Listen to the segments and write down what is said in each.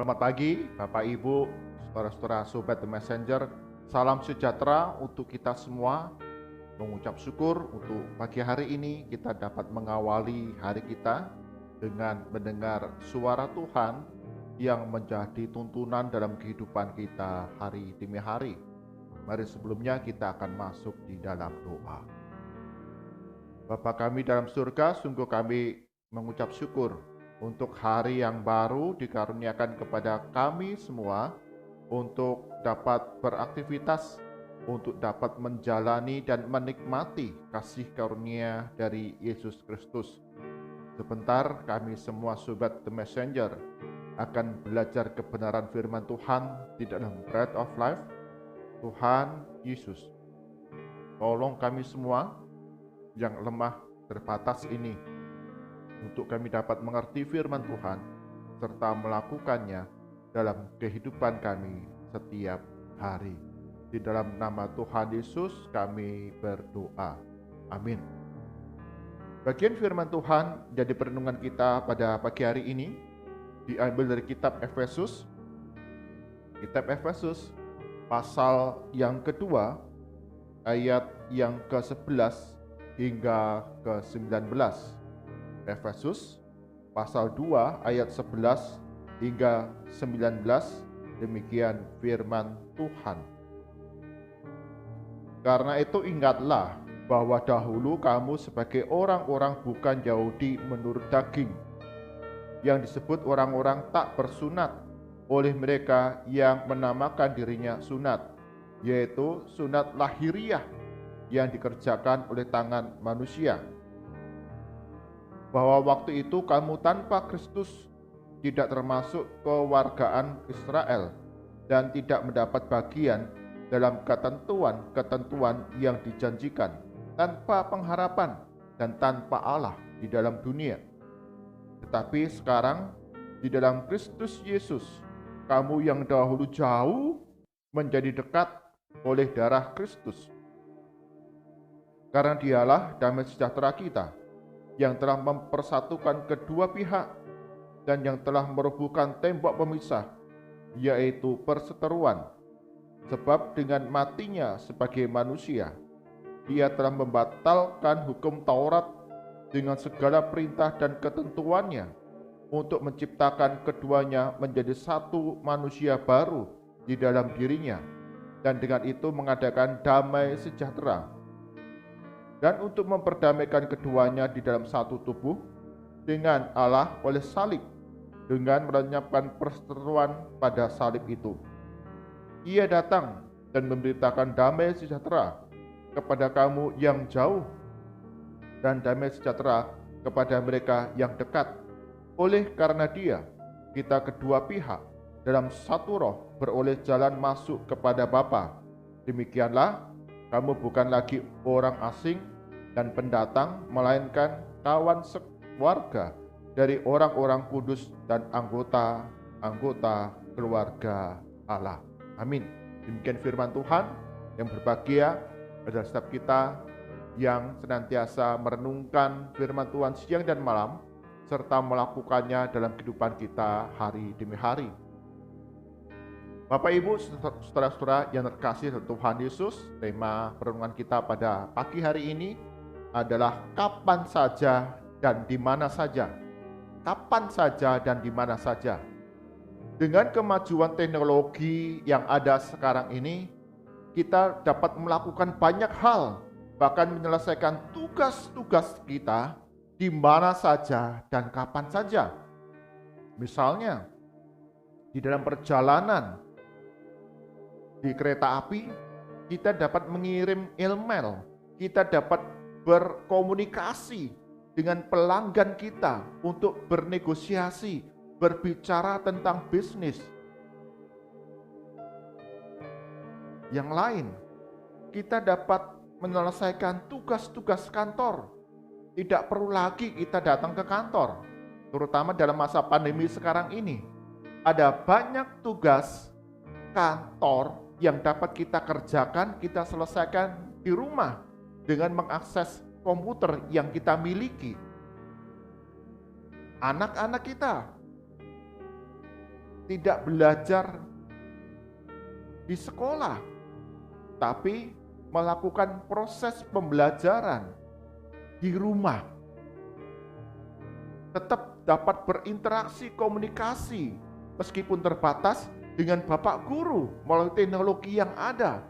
Selamat pagi, Bapak Ibu, saudara-saudara Sobat The Messenger. Salam sejahtera untuk kita semua. Mengucap syukur untuk pagi hari ini kita dapat mengawali hari kita dengan mendengar suara Tuhan yang menjadi tuntunan dalam kehidupan kita hari demi hari. Mari sebelumnya kita akan masuk di dalam doa. Bapa kami dalam surga, sungguh kami mengucap syukur untuk hari yang baru dikaruniakan kepada kami semua untuk dapat beraktivitas, untuk dapat menjalani dan menikmati kasih karunia dari Yesus Kristus. Sebentar kami semua Sobat The Messenger akan belajar kebenaran firman Tuhan di dalam Bread of Life. Tuhan Yesus, tolong kami semua yang lemah terbatas ini untuk kami dapat mengerti firman Tuhan serta melakukannya dalam kehidupan kami setiap hari. Di dalam nama Tuhan Yesus kami berdoa. Amin. Bagian firman Tuhan jadi perenungan kita pada pagi hari ini diambil dari kitab Efesus. Kitab Efesus pasal yang kedua ayat yang ke-11 hingga ke-19. Efesus pasal 2 ayat 11 hingga 19, demikian firman Tuhan. Karena itu ingatlah bahwa dahulu kamu sebagai orang-orang bukan Yahudi menurut daging, yang disebut orang-orang tak bersunat oleh mereka yang menamakan dirinya sunat, yaitu sunat lahiriah yang dikerjakan oleh tangan manusia. Bahwa waktu itu kamu tanpa Kristus tidak termasuk kewargaan Israel dan tidak mendapat bagian dalam ketentuan-ketentuan yang dijanjikan, tanpa pengharapan dan tanpa Allah di dalam dunia. Tetapi sekarang di dalam Kristus Yesus, kamu yang dahulu jauh menjadi dekat oleh darah Kristus. Karena Dialah damai sejahtera kita, yang telah mempersatukan kedua pihak dan yang telah merobohkan tembok pemisah, yaitu perseteruan. Sebab dengan matinya sebagai manusia, Dia telah membatalkan hukum Taurat dengan segala perintah dan ketentuannya untuk menciptakan keduanya menjadi satu manusia baru di dalam dirinya, dan dengan itu mengadakan damai sejahtera. Dan untuk memperdamaikan keduanya di dalam satu tubuh dengan Allah oleh salib, dengan melenyapkan perseteruan pada salib itu. Ia datang dan memberitakan damai sejahtera kepada kamu yang jauh dan damai sejahtera kepada mereka yang dekat. Oleh karena Dia, kita kedua pihak dalam satu roh beroleh jalan masuk kepada Bapa. Demikianlah, kamu bukan lagi orang asing dan pendatang, melainkan kawan sekeluarga dari orang-orang kudus dan anggota-anggota keluarga Allah. Amin. Demikian firman Tuhan. Yang berbahagia adalah setiap kita yang senantiasa merenungkan firman Tuhan siang dan malam, serta melakukannya dalam kehidupan kita hari demi hari. Bapak Ibu, saudara-saudara yang terkasih dalam Tuhan Yesus, tema perenungan kita pada pagi hari ini adalah kapan saja dan di mana saja. Kapan saja dan di mana saja. Dengan kemajuan teknologi yang ada sekarang ini, kita dapat melakukan banyak hal, bahkan menyelesaikan tugas-tugas kita di mana saja dan kapan saja. Misalnya, di dalam perjalanan di kereta api, kita dapat mengirim email, kita dapat berkomunikasi dengan pelanggan kita untuk bernegosiasi, berbicara tentang bisnis. Yang lain, kita dapat menyelesaikan tugas-tugas kantor. Tidak perlu lagi kita datang ke kantor, terutama dalam masa pandemi sekarang ini. Ada banyak tugas kantor yang dapat kita kerjakan, kita selesaikan di rumah dengan mengakses komputer yang kita miliki. Anak-anak kita tidak belajar di sekolah, tapi melakukan proses pembelajaran di rumah. Tetap dapat berinteraksi, komunikasi, meskipun terbatas dengan Bapak Guru melalui teknologi yang ada.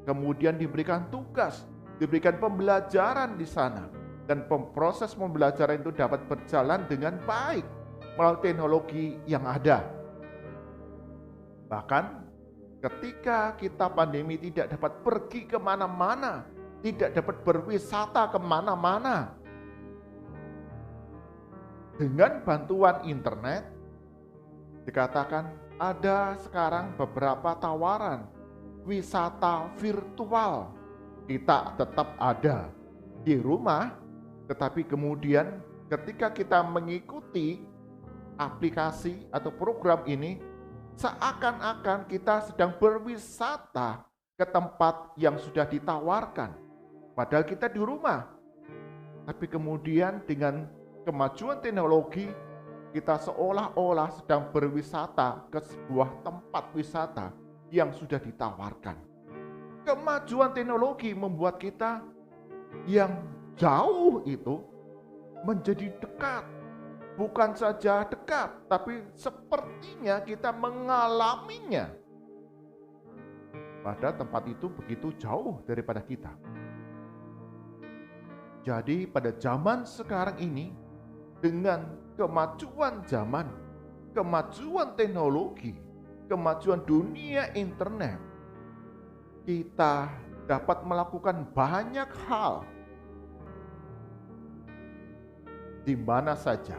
Kemudian diberikan tugas, diberikan pembelajaran di sana. Dan proses pembelajaran itu dapat berjalan dengan baik melalui teknologi yang ada. Bahkan ketika kita pandemi tidak dapat pergi kemana-mana, tidak dapat berwisata kemana-mana, dengan bantuan internet dikatakan ada sekarang beberapa tawaran wisata virtual. Kita tetap ada di rumah, tetapi kemudian ketika kita mengikuti aplikasi atau program ini, seakan-akan kita sedang berwisata ke tempat yang sudah ditawarkan. Padahal kita di rumah. Tapi kemudian dengan kemajuan teknologi, kita seolah-olah sedang berwisata ke sebuah tempat wisata yang sudah ditawarkan. Kemajuan teknologi membuat kita yang jauh itu menjadi dekat. Bukan saja dekat, tapi sepertinya kita mengalaminya. Padahal tempat itu begitu jauh daripada kita. Jadi pada zaman sekarang ini, dengan kemajuan zaman, kemajuan teknologi, kemajuan dunia internet, kita dapat melakukan banyak hal di mana saja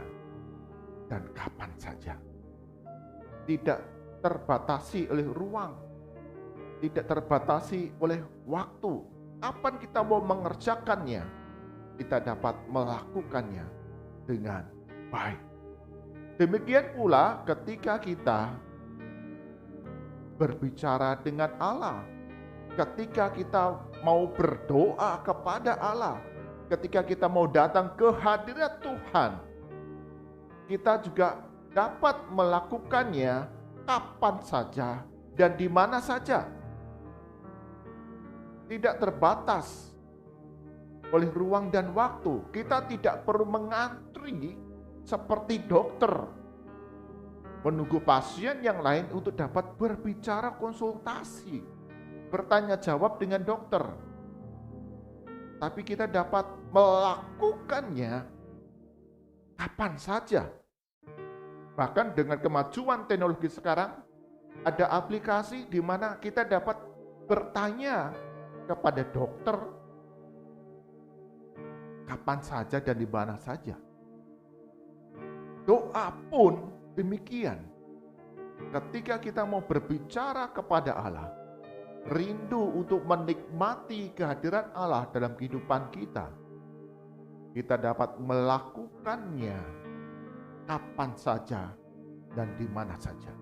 dan kapan saja. Tidak terbatasi oleh ruang, tidak terbatasi oleh waktu. Kapan kita mau mengerjakannya, kita dapat melakukannya dengan baik. Demikian pula ketika kita berbicara dengan Allah, ketika kita mau berdoa kepada Allah, ketika kita mau datang ke hadirat Tuhan, kita juga dapat melakukannya kapan saja dan di mana saja. Tidak terbatas oleh ruang dan waktu. Kita tidak perlu mengantri seperti dokter menunggu pasien yang lain untuk dapat berbicara konsultasi, bertanya jawab dengan dokter. Tapi kita dapat melakukannya kapan saja. Bahkan dengan kemajuan teknologi sekarang, ada aplikasi di mana kita dapat bertanya kepada dokter kapan saja dan di mana saja. Doa pun demikian. Ketika kita mau berbicara kepada Allah, rindu untuk menikmati kehadiran Allah dalam kehidupan kita, kita dapat melakukannya kapan saja dan di mana saja.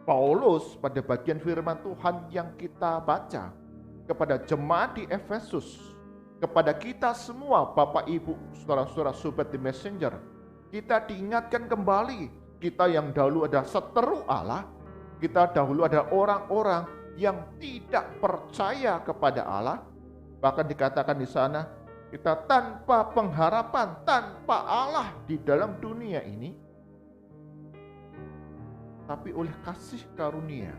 Paulus pada bagian firman Tuhan yang kita baca kepada jemaat di Efesus, kepada kita semua Bapak Ibu, saudara-saudara sobat di Messenger, kita diingatkan kembali, kita yang dahulu ada seteru Allah, kita dahulu ada orang-orang yang tidak percaya kepada Allah, bahkan dikatakan di sana kita tanpa pengharapan, tanpa Allah di dalam dunia ini. Tapi oleh kasih karunia,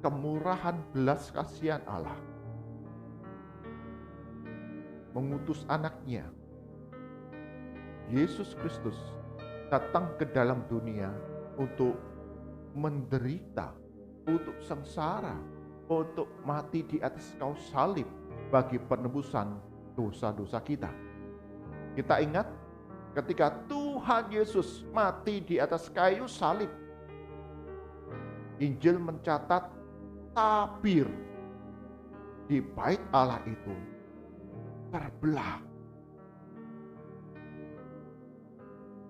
kemurahan belas kasihan Allah, mengutus anaknya, Yesus Kristus, datang ke dalam dunia untuk menderita, untuk sengsara, untuk mati di atas kayu salib bagi penebusan dosa-dosa kita. Kita ingat ketika Tuhan Yesus mati di atas kayu salib, Injil mencatat tabir di bait Allah itu terbelah.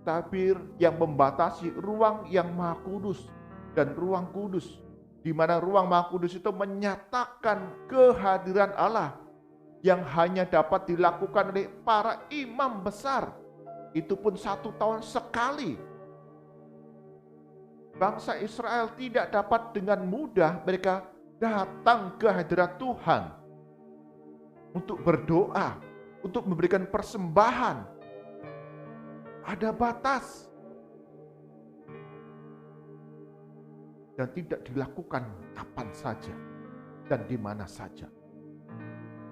Tabir yang membatasi ruang yang Maha Kudus dan ruang kudus, di mana ruang Maha Kudus itu menyatakan kehadiran Allah yang hanya dapat dilakukan oleh para imam besar. Itu pun 1 tahun sekali. bangsa Israel tidak dapat dengan mudah mereka datang ke hadirat Tuhan untuk berdoa, untuk memberikan persembahan. Ada batas dan tidak dilakukan kapan saja dan di mana saja.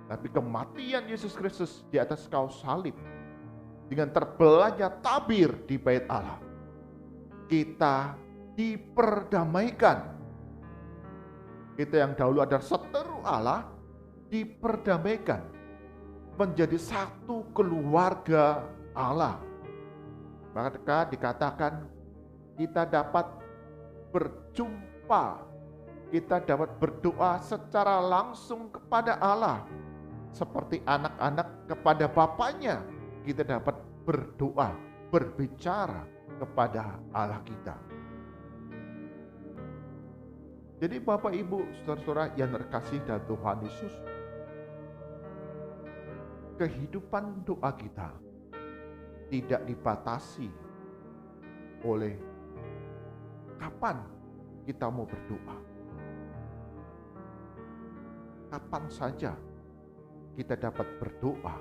Tapi kematian Yesus Kristus di atas kayu salib dengan terbelahnya tabir di bait Allah, kita diperdamaikan. Kita yang dahulu adalah seteru Allah diperdamaikan menjadi satu keluarga Allah. Maka dikatakan kita dapat berjumpa, kita dapat berdoa secara langsung kepada Allah. Seperti anak-anak kepada bapaknya, kita dapat berdoa, berbicara kepada Allah kita. Jadi Bapak Ibu, saudara-saudara yang terkasih dalam Tuhan Yesus, kehidupan doa kita tidak dibatasi oleh kapan kita mau berdoa. Kapan saja kita dapat berdoa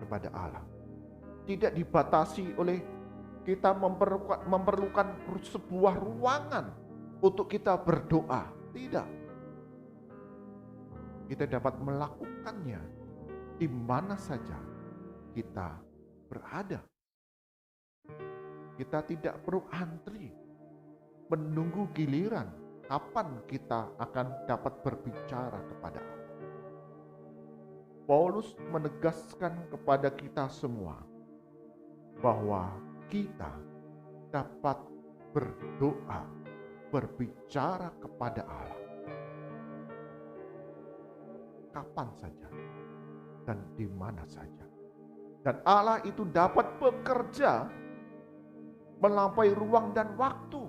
kepada Allah. Tidak dibatasi oleh kita memerlukan sebuah ruangan untuk kita berdoa. Tidak. Kita dapat melakukannya di mana saja kita berada. Kita tidak perlu antri menunggu giliran kapan kita akan dapat berbicara kepada Allah. Paulus menegaskan kepada kita semua bahwa kita dapat berdoa, berbicara kepada Allah kapan saja dan di mana saja. Dan Allah itu dapat bekerja melampaui ruang dan waktu.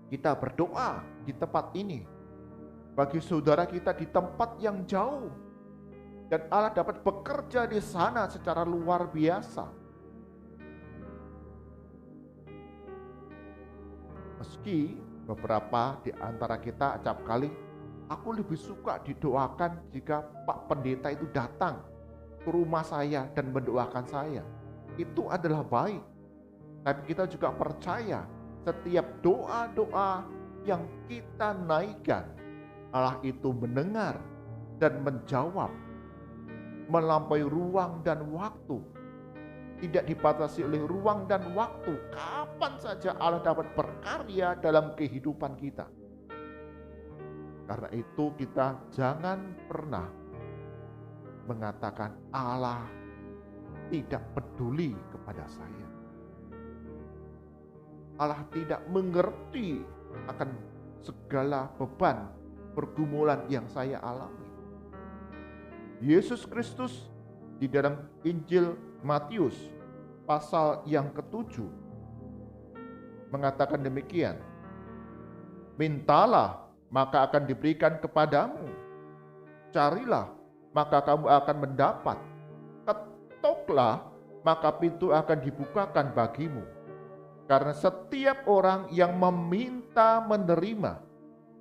Kita berdoa di tempat ini bagi saudara kita di tempat yang jauh. Dan Allah dapat bekerja di sana secara luar biasa. Meski beberapa di antara kita acap kali, aku lebih suka didoakan jika Pak Pendeta itu datang ke rumah saya dan mendoakan saya. Itu adalah baik. Tapi kita juga percaya setiap doa-doa yang kita naikkan, Allah itu mendengar dan menjawab melampaui ruang dan waktu. Tidak dibatasi oleh ruang dan waktu. Kapan saja Allah dapat berkarya dalam kehidupan kita. Karena itu kita jangan pernah mengatakan Allah tidak peduli kepada saya. Allah tidak mengerti akan segala beban pergumulan yang saya alami. Yesus Kristus di dalam Injil Matius pasal yang ke-7 mengatakan demikian. Mintalah maka akan diberikan kepadamu. Carilah maka kamu akan mendapat. Ketoklah maka pintu akan dibukakan bagimu. Karena setiap orang yang meminta menerima,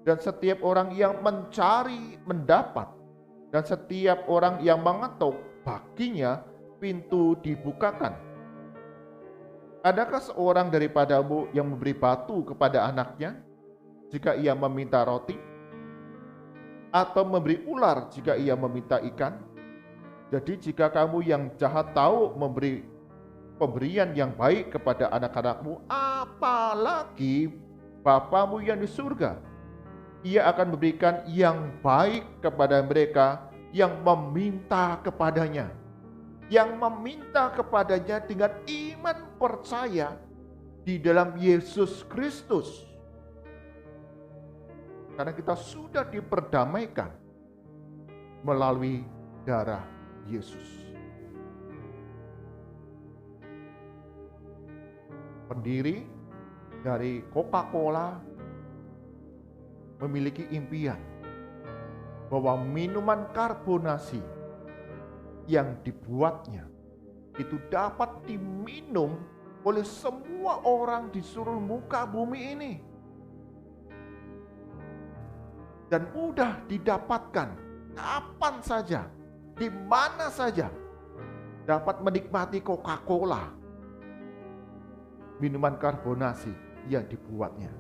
dan setiap orang yang mencari mendapat, dan setiap orang yang mengetuk baginya pintu dibukakan. Adakah seorang daripadamu yang memberi batu kepada anaknya jika ia meminta roti? Atau memberi ular jika ia meminta ikan? Jadi jika kamu yang jahat tahu memberi pemberian yang baik kepada anak-anakmu, apalagi Bapamu yang di surga, Ia akan memberikan yang baik kepada mereka yang meminta kepadanya. Yang meminta kepadanya dengan iman percaya di dalam Yesus Kristus. Karena kita sudah diperdamaikan melalui darah Yesus. Pendiri dari Coca-Cola memiliki impian bahwa minuman karbonasi yang dibuatnya itu dapat diminum oleh semua orang di seluruh muka bumi ini. Dan mudah didapatkan kapan saja, di mana saja. Dapat menikmati Coca-Cola, minuman karbonasi yang dibuatnya.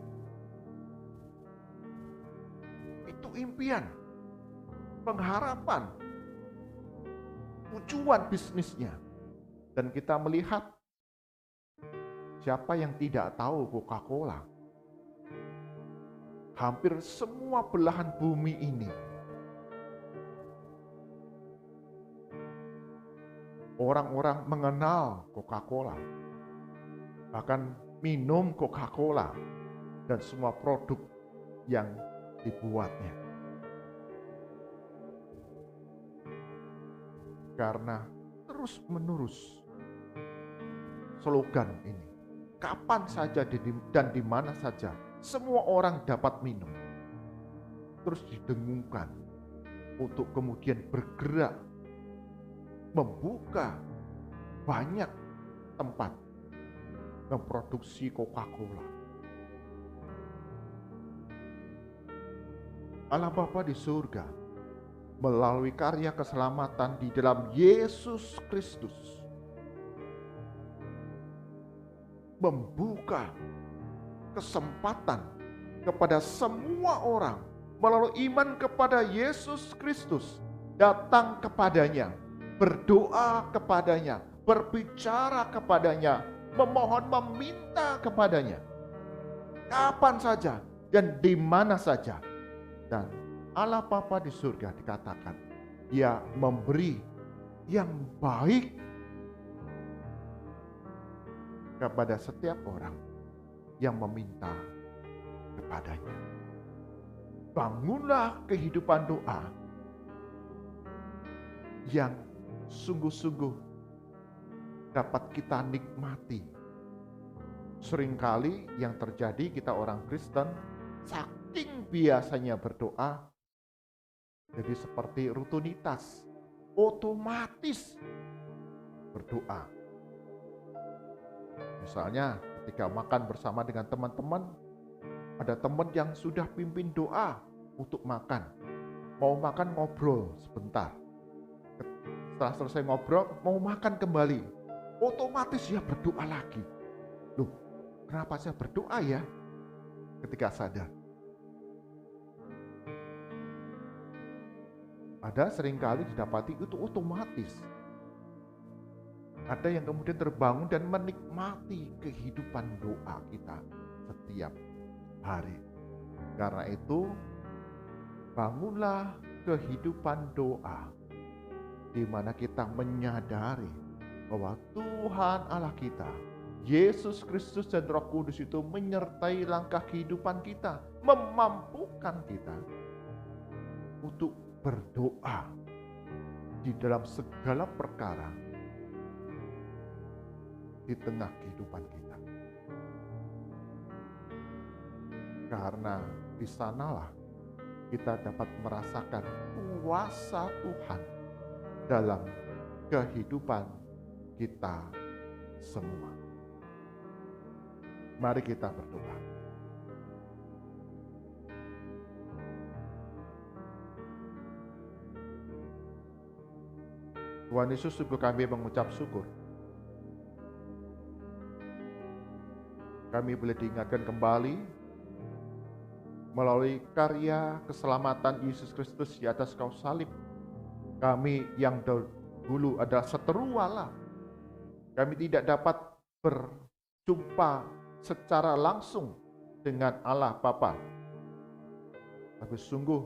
Itu impian, pengharapan, tujuan bisnisnya. Dan kita melihat siapa yang tidak tahu Coca-Cola. Hampir semua belahan bumi ini orang-orang mengenal Coca-Cola. Bahkan minum Coca-Cola dan semua produk yang dibuatnya. Karena terus-menerus slogan ini, kapan saja dan di mana saja, semua orang dapat minum. Terus didengungkan untuk kemudian bergerak membuka banyak tempat memproduksi Coca-Cola. Allah Bapa di surga melalui karya keselamatan di dalam Yesus Kristus membuka kesempatan kepada semua orang melalui iman kepada Yesus Kristus datang kepadanya, berdoa kepadanya, berbicara kepadanya, memohon, meminta kepadanya. Kapan saja dan di mana saja. Dan Allah Bapa di surga dikatakan, Dia memberi yang baik kepada setiap orang yang meminta kepadanya. Bangunlah kehidupan doa yang sungguh-sungguh dapat kita nikmati. Seringkali yang terjadi kita orang Kristen, saking biasanya berdoa, jadi seperti rutinitas, otomatis berdoa. Misalnya ketika makan bersama dengan teman-teman, ada teman yang sudah pimpin doa untuk makan. Mau makan ngobrol sebentar. Setelah selesai ngobrol, mau makan kembali. Otomatis dia berdoa lagi. Loh, kenapa saya berdoa ya? Ketika sadar. Ada seringkali didapati itu otomatis. Ada yang kemudian terbangun dan menikmati kehidupan doa kita setiap hari. Karena itu, bangunlah kehidupan doa di mana kita menyadari bahwa Tuhan Allah kita, Yesus Kristus dan Roh Kudus itu menyertai langkah kehidupan kita, memampukan kita untuk berdoa di dalam segala perkara di tengah kehidupan kita. Karena di sanalah kita dapat merasakan kuasa Tuhan dalam kehidupan kita semua. Mari kita berdoa. Tuhan Yesus, sungguh kami mengucap syukur. Kami boleh diingatkan kembali melalui karya keselamatan Yesus Kristus di atas kayu salib. Kami yang dahulu adalah seteru Allah. Kami tidak dapat berjumpa secara langsung dengan Allah Bapa. Tapi sungguh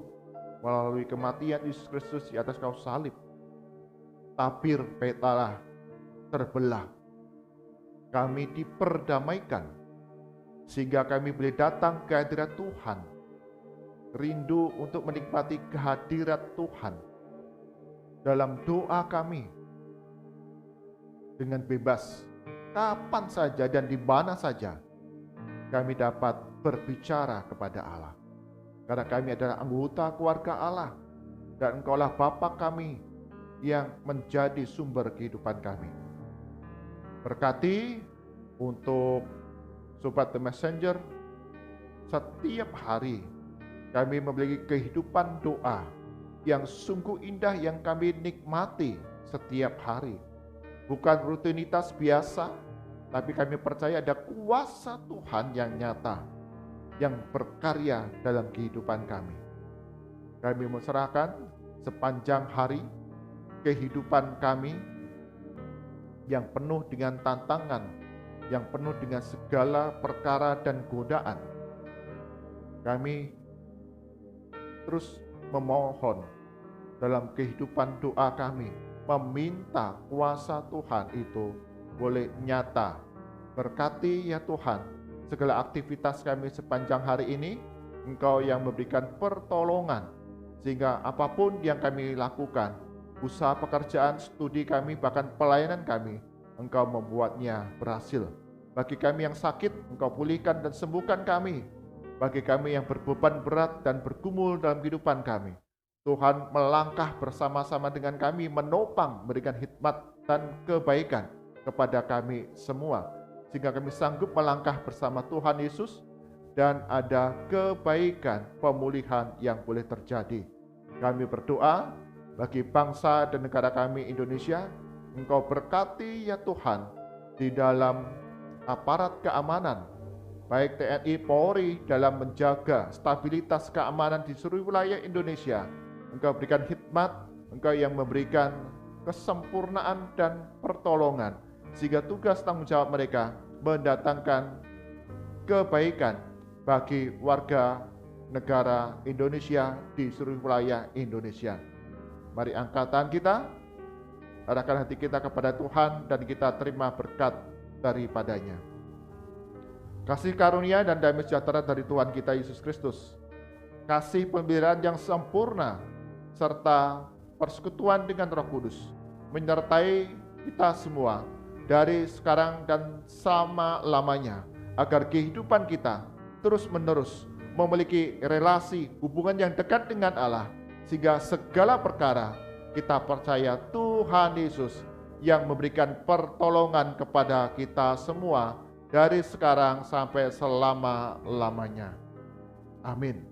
melalui kematian Yesus Kristus di atas kayu salib, tabir petalah terbelah. Kami diperdamaikan sehingga kami boleh datang ke hadirat Tuhan. Rindu untuk menikmati kehadirat Tuhan dalam doa kami dengan bebas, kapan saja dan di mana saja kami dapat berbicara kepada Allah. Karena kami adalah anggota keluarga Allah dan Engkaulah Bapa kami yang menjadi sumber kehidupan kami. Berkati Untuk Sobat The Messenger, setiap hari kami memiliki kehidupan doa yang sungguh indah yang kami nikmati setiap hari. Bukan rutinitas biasa, tapi kami percaya ada kuasa Tuhan yang nyata, yang berkarya dalam kehidupan kami. Kami menserahkan sepanjang hari kehidupan kami yang penuh dengan tantangan, yang penuh dengan segala perkara dan godaan. Kami terus memohon dalam kehidupan doa kami, meminta kuasa Tuhan itu boleh nyata. Berkati ya Tuhan segala aktivitas kami sepanjang hari ini, Engkau yang memberikan pertolongan, sehingga apapun yang kami lakukan, usaha pekerjaan, studi kami, bahkan pelayanan kami, Engkau membuatnya berhasil. Bagi kami yang sakit, Engkau pulihkan dan sembuhkan kami. Bagi kami yang berbeban berat dan bergumul dalam kehidupan kami, Tuhan melangkah bersama-sama dengan kami, menopang, memberikan hikmat dan kebaikan kepada kami semua, sehingga kami sanggup melangkah bersama Tuhan Yesus, dan ada kebaikan, pemulihan yang boleh terjadi. Kami berdoa bagi bangsa dan negara kami Indonesia, Engkau berkati ya Tuhan di dalam aparat keamanan, baik TNI, Polri, dalam menjaga stabilitas keamanan di seluruh wilayah Indonesia. Engkau berikan hikmat, Engkau yang memberikan kesempurnaan dan pertolongan, sehingga tugas tanggung jawab mereka mendatangkan kebaikan bagi warga negara Indonesia di seluruh wilayah Indonesia. Mari angkat tangan kita, arahkan hati kita kepada Tuhan, dan kita terima berkat daripadanya. Kasih karunia dan damai sejahtera dari Tuhan kita Yesus Kristus, kasih pemeliharaan yang sempurna, serta persekutuan dengan Roh Kudus menyertai kita semua dari sekarang dan selama-lamanya, agar kehidupan kita terus-menerus memiliki relasi hubungan yang dekat dengan Allah, sehingga segala perkara kita percaya Tuhan Yesus yang memberikan pertolongan kepada kita semua dari sekarang sampai selama-lamanya. Amin.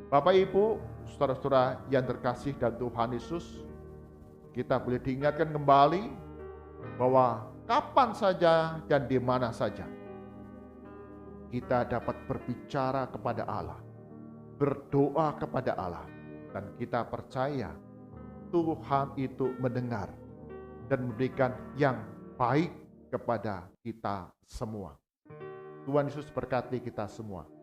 Bapak Ibu, saudara-saudara yang terkasih dalam Tuhan Yesus, kita boleh diingatkan kembali bahwa kapan saja dan di mana saja kita dapat berbicara kepada Allah, berdoa kepada Allah, dan kita percaya Tuhan itu mendengar dan memberikan yang baik kepada kita semua. Tuhan Yesus berkati kita semua.